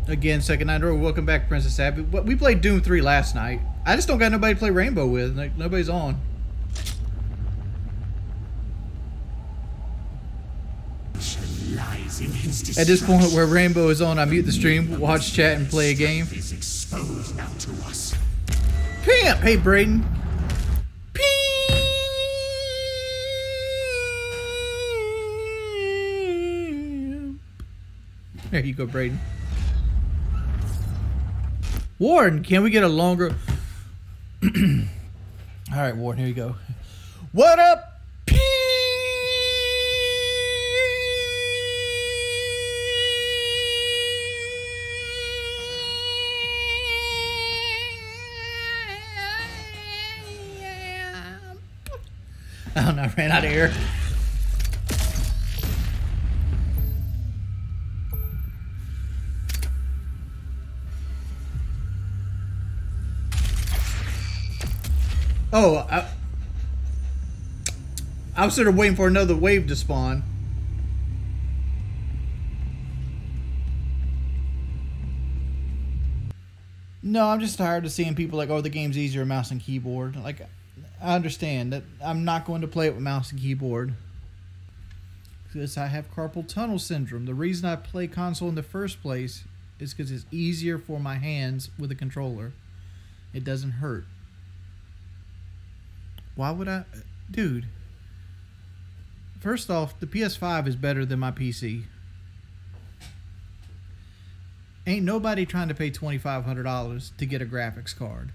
Again, second night in a row. Welcome back, Princess Abby. We played Doom 3 last night. I just don't got nobody to play Rainbow with. Like, nobody's on. At this point where Rainbow is on, I mute the stream, watch chat, and play a game. Pimp! Hey, Braden. There you go, Braden. Warden, can we get a longer... Alright, Warden, here you go. What up? Oh no, I ran out of air. Oh, I was sort of waiting for another wave to spawn. No, I'm just tired of seeing people like, oh, the game's easier mouse and keyboard. Like, I understand that I'm not going to play it with mouse and keyboard because I have carpal tunnel syndrome. The reason I play console in the first place is because it's easier for my hands with a controller. It doesn't hurt. Why would I? Dude, first off, the PS5 is better than my PC. Ain't nobody trying to pay $2,500 to get a graphics card.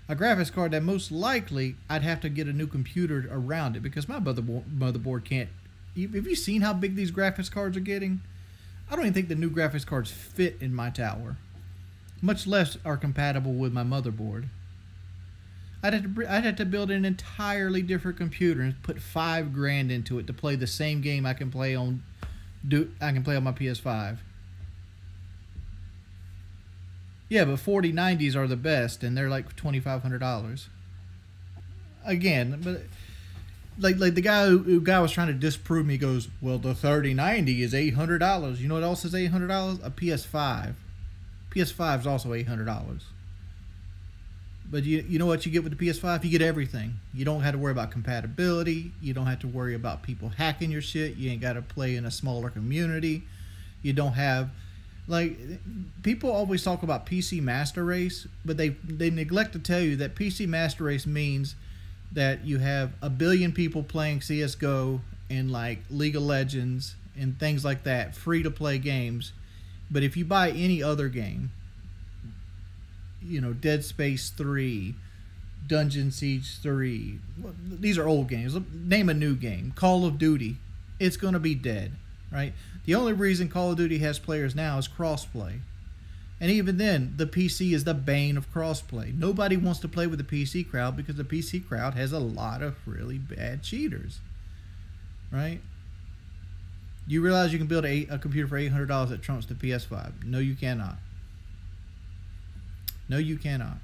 A graphics card that most likely I'd have to get a new computer around it because my motherboard can't. Have you seen how big these graphics cards are getting? I don't even think the new graphics cards fit in my tower, much less are compatible with my motherboard. I'd have to build an entirely different computer and put $5,000 into it to play the same game I can play on my PS5. Yeah, but 4090s are the best, and they're like $2,500. Again, but like the guy was trying to disprove me. Goes, well, the 3090 is $800. You know what else is $800? A PS5. PS5 is also $800. But you know what you get with the PS5? You get everything. You don't have to worry about compatibility. You don't have to worry about people hacking your shit. You ain't got to play in a smaller community. You don't have... Like, people always talk about PC Master Race, but they neglect to tell you that PC Master Race means that you have a billion people playing CSGO and, like, League of Legends and things like that, free-to-play games. But if you buy any other game... You know, Dead Space 3, Dungeon Siege 3. These are old games. Name a new game. Call of Duty. It's going to be dead, right? The only reason Call of Duty has players now is crossplay. And even then, the PC is the bane of crossplay. Nobody wants to play with the PC crowd because the PC crowd has a lot of really bad cheaters, right? You realize you can build a computer for $800 that trumps the PS5. No, you cannot. No, you cannot.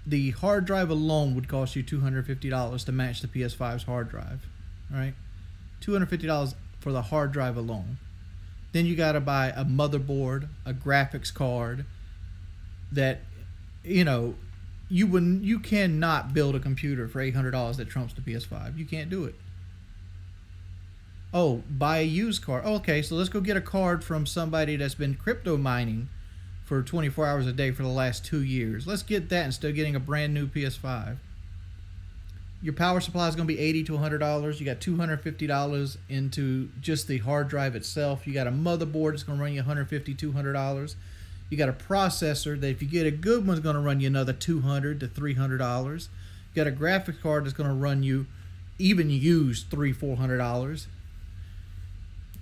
The hard drive alone would cost you $250 to match the PS5's hard drive, right? $250 for the hard drive alone. Then you got to buy a motherboard, a graphics card that, you know, you cannot build a computer for $800 that trumps the PS5. You can't do it. Oh, buy a used card. Oh, okay, so let's go get a card from somebody that's been crypto mining for 24 hours a day for the last 2 years. Let's get that instead of getting a brand new PS5. Your power supply is going to be $80 to $100. You got $250 into just the hard drive itself. You got a motherboard that's going to run you $150 to $200. You got a processor that if you get a good one is going to run you another $200 to $300. You got a graphics card that's going to run you even used $300 to $400.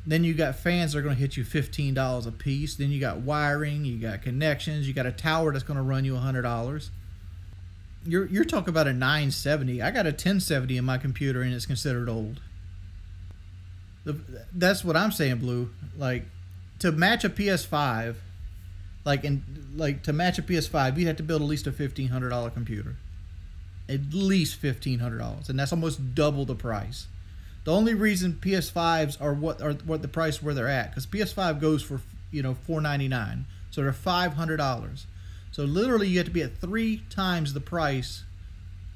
Then you got fans that are going to hit you $15 a piece. Then you got wiring, you got connections, you got a tower that's going to run you $100. You're talking about a 970. I got a 1070 in my computer and it's considered old. That's what I'm saying, Blue. Like, to match a PS5, to match a PS5, you'd have to build at least a $1,500 computer. At least $1,500, and that's almost double the price. The only reason PS5s are what the price where they're at, because PS5 goes for $499, so they're $500. So literally you have to be at 3 times the price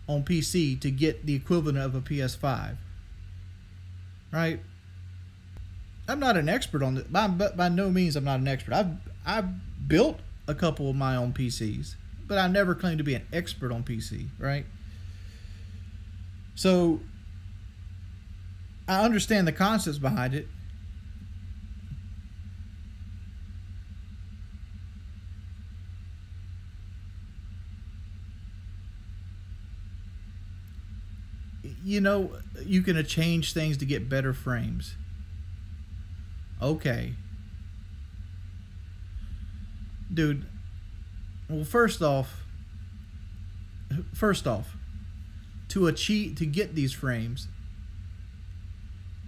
on PC to get the equivalent of a PS5. Right? I'm not an expert on this. By no means I'm not an expert. I've built a couple of my own PCs, but I never claimed to be an expert on PC, right? So I understand the concepts behind it. You can change things to get better frames. Okay. Dude, well, first off, to get these frames,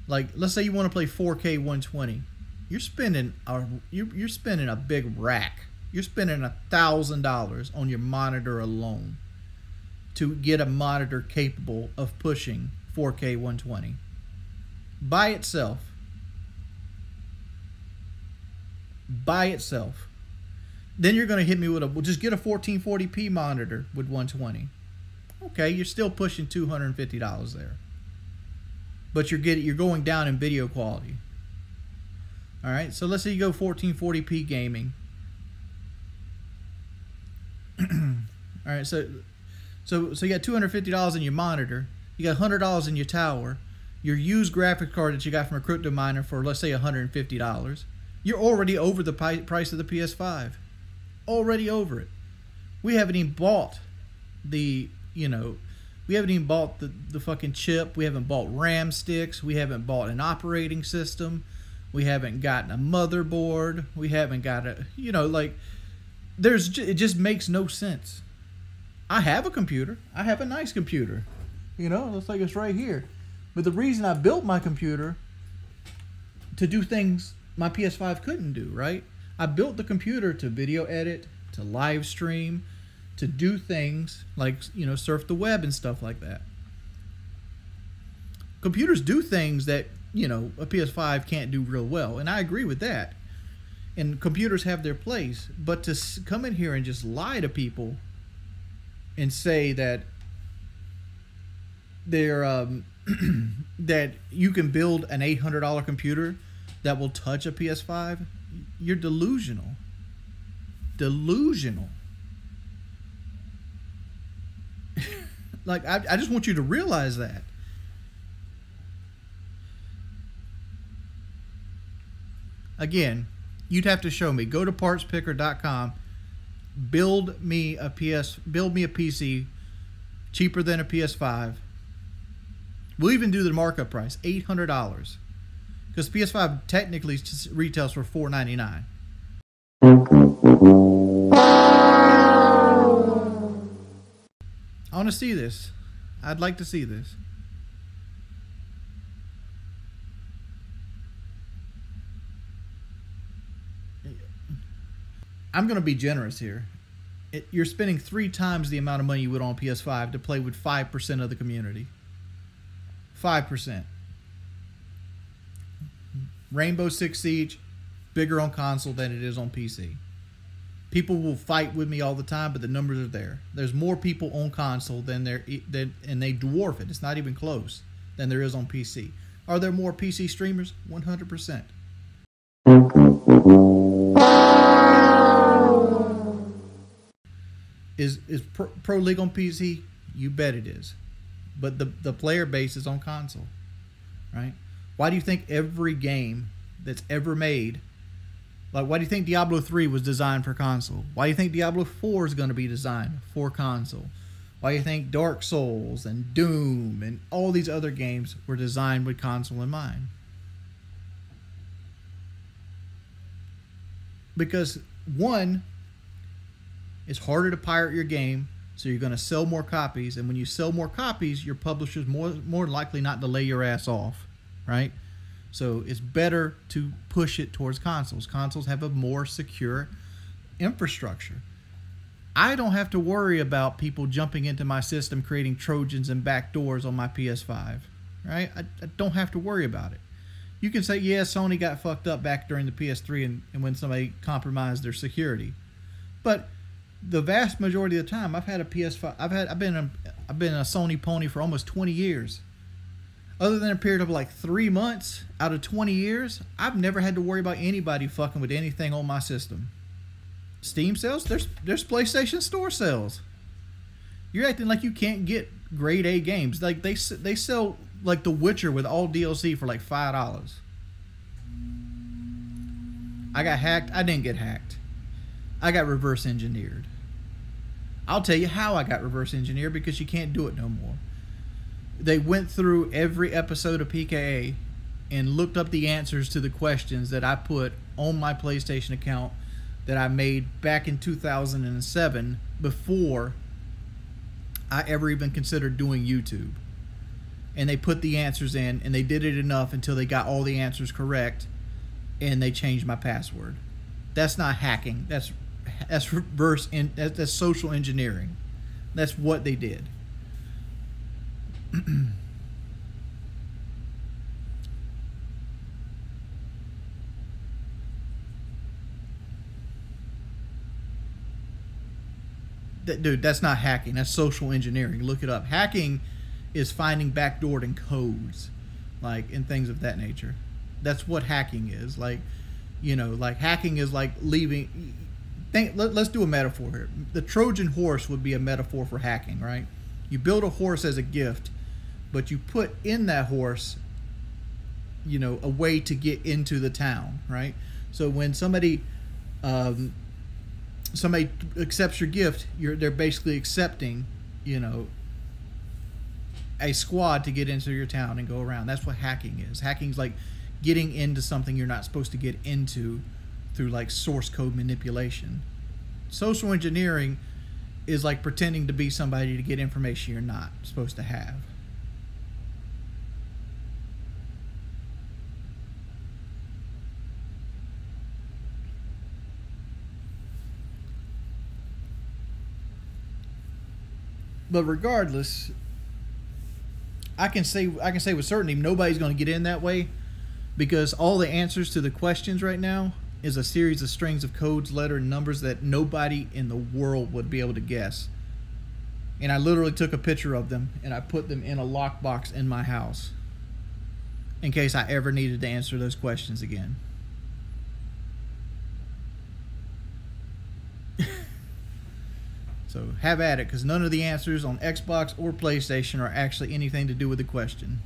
like, let's say you want to play 4K 120, you're spending a big rack. You're spending $1,000 on your monitor alone to get a monitor capable of pushing 4K 120 by itself. Then you're going to hit me with just get a 1440p monitor with 120. Okay, you're still pushing $250 there, but you're going down in video quality. All right, so let's say you go 1440p gaming. All right, so you got $250 in your monitor, you got $100 in your tower, your used graphics card that you got from a crypto miner for, let's say, $150. You're already over the price of the PS5. Already over it. We haven't even bought the fucking chip. We haven't bought RAM sticks. We haven't bought an operating system. We haven't gotten a motherboard. We haven't got it just makes no sense. I have a computer. I have a nice computer. Looks like it's right here. But the reason I built my computer to do things my PS5 couldn't do, right? I built the computer to video edit, to live stream, to do things like, surf the web and stuff like that. Computers do things that, a PS5 can't do real well, and I agree with that. And computers have their place, but to come in here and just lie to people and say that they're that you can build an $800 computer that will touch a PS5, you're delusional. Like, I just want you to realize that. Again, you'd have to show me. Go to partspicker.com. Build me a PC cheaper than a PS5. We'll even do the markup price, $800. Because PS5 technically retails for $499. I want to see this. I'd like to see this. I'm going to be generous here. You're spending 3 times the amount of money you would on PS5 to play with 5% of the community. 5%. Rainbow Six Siege, bigger on console than it is on PC. People will fight with me all the time, but the numbers are there. There's more people on console and they dwarf it. It's not even close than there is on PC. Are there more PC streamers? 100%. Is Pro League on PC? You bet it is. But the player base is on console, right? Why do you think every game that's ever made, like, why do you think Diablo 3 was designed for console? Why do you think Diablo 4 is going to be designed for console? Why do you think Dark Souls and Doom and all these other games were designed with console in mind? Because, one, it's harder to pirate your game, so you're going to sell more copies, and when you sell more copies, your publisher's more likely not to lay your ass off, right? So it's better to push it towards consoles. Consoles have a more secure infrastructure. I don't have to worry about people jumping into my system, creating Trojans and backdoors on my PS5. right? I don't have to worry about it. You can say, yeah, Sony got fucked up back during the PS3 and when somebody compromised their security. But the vast majority of the time, I've had a PS5. I've been a Sony pony for almost 20 years. Other than a period of like 3 months out of 20 years, I've never had to worry about anybody fucking with anything on my system. Steam sales, there's PlayStation Store sales. You're acting like you can't get grade A games. Like they sell like The Witcher with all DLC for like $5. I got hacked. I didn't get hacked. I got reverse engineered. I'll tell you how I got reverse engineered, because you can't do it no more. They went through every episode of PKA and looked up the answers to the questions that I put on my PlayStation account that I made back in 2007 before I ever even considered doing YouTube. And they put the answers in, and they did it enough until they got all the answers correct, and they changed my password. That's not hacking. That's that's social engineering. That's what they did. Dude, that's not hacking. That's social engineering. Look it up. Hacking is finding backdoored in codes, like, and things of that nature. That's what hacking is. Like, you know, like hacking is like leaving. Let's do a metaphor here. The Trojan horse would be a metaphor for hacking, right? You build a horse as a gift, but you put in that horse, you know, a way to get into the town, right? So when somebody accepts your gift, they're basically accepting, you know, a squad to get into your town and go around. That's what hacking is. Hacking is like getting into something you're not supposed to get into through like source code manipulation. Social engineering is like pretending to be somebody to get information you're not supposed to have. But regardless, I can say with certainty nobody's going to get in that way, because all the answers to the questions right now is a series of strings of codes, letters, and numbers that nobody in the world would be able to guess. And I literally took a picture of them and I put them in a lockbox in my house in case I ever needed to answer those questions again. So have at it, because none of the answers on Xbox or PlayStation are actually anything to do with the question.